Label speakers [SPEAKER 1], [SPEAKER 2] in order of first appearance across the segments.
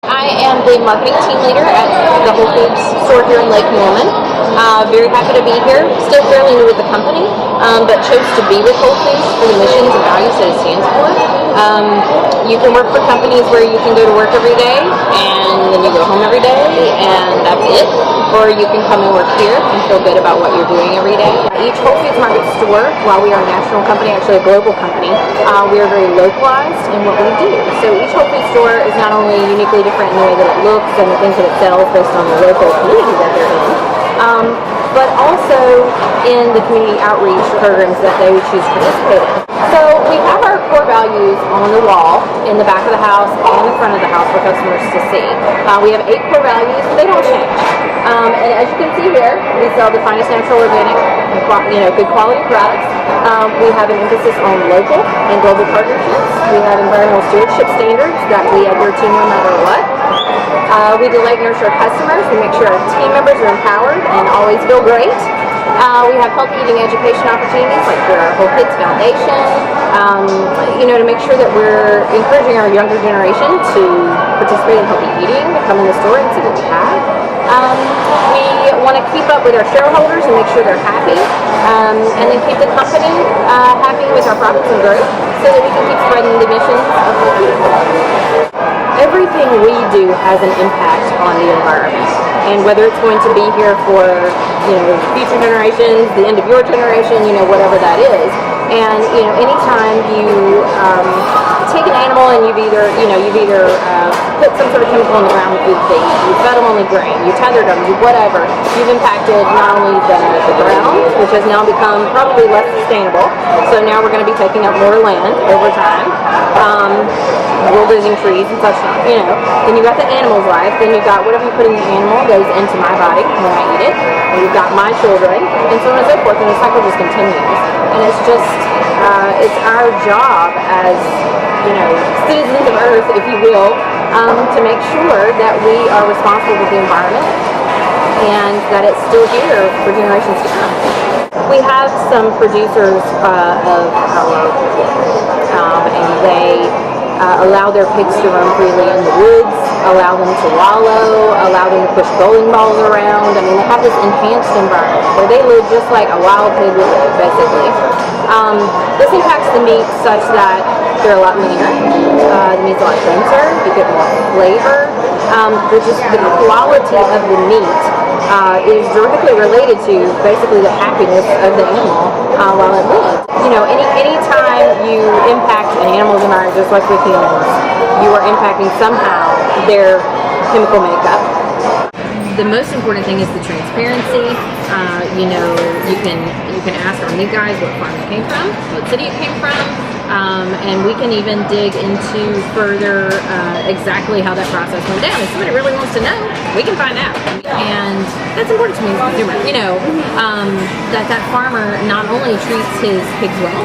[SPEAKER 1] I am the marketing team leader at the Whole Foods store here in Lake Norman. Very happy to be here. Still fairly new with the company, but chose to be with Whole Foods for the missions and values that it stands for. You can work for companies where you can go to work every day and then you go home every day and that's it. Or you can come and work here and feel good about what you're doing every day. Each Whole Foods Market store, while we are a national company, actually a global company, we are very localized in what we do. So each Whole Foods store is not only uniquely different in the way that it looks and the things that it sells based on the local community that they're in, but also in the community outreach programs that they would choose to participate in. So we have our core values on the wall in the back of the house and the front of the house for customers to see. We have 8 core values, but they don't change. And as you can see here, we sell the finest natural organic, good quality products. We have an emphasis on local and global partnerships. We have environmental stewardship standards that we adhere to no matter what. We delight and nurture our customers. We make sure our team members are empowered and always feel great. We have healthy eating education opportunities like through our Whole Kids Foundation, to make sure that we're encouraging our younger generation to participate in healthy eating, to come in the store and see what we have. We want to keep up with our shareholders and make sure they're happy, and then keep the company happy with our profits and growth so that we can keep spreading the mission of Whole Foods. Everything we do has an impact on the environment, and whether it's going to be here for future generations, the end of your generation, whatever that is. And anytime you take an animal and you've either put some sort of chemical in the ground with food they eat, you fed them on the grain, you tethered them, whatever, you've impacted not only the ground, which has now become probably less sustainable. So now we're going to be taking up more land over time. We're losing trees and such. Then you've got the animal's life. Then you've got whatever you put in the animal goes into my body when I eat it. And you've got my children, and so on and so forth. And the cycle just continues. And it's just, it's our job as citizens of Earth, if you will, to make sure that we are responsible with the environment and that it's still here for generations to come. We have some producers of our and they allow their pigs to roam freely in the woods, allow them to wallow, allow them to push bowling balls around. I mean, they have this enhanced environment where they live just like a wild pig would live, basically. This impacts the meat such that they're a lot leaner, the meat's a lot denser, you get more flavor, which is the quality of the meat is directly related to basically the happiness of the animal while it lives. Anytime you impact an animal's environment, just like with humans, you are impacting somehow their chemical makeup. The most important thing is the transparency. You can ask our meat guys what farm it came from, what city it came from, and we can even dig into further exactly how that process went down. If somebody really wants to know, we can find out. And that's important to me as a consumer. That farmer not only treats his pigs well,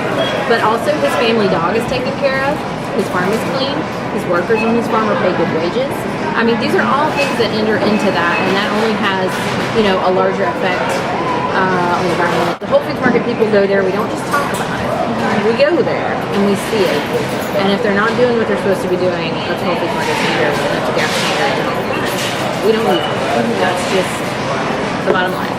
[SPEAKER 1] but also his family dog is taken care of, his farm is clean, his workers on his farm are paid good wages. I mean, these are all things that enter into that, and that only has, a larger effect on the environment. The Whole Foods Market people go there, we don't just talk about it. We go there and we see it. And if they're not doing what they're supposed to be doing, that's Whole Foods Market standards and that's a gas standard and all that. We don't use it. That's just the bottom line.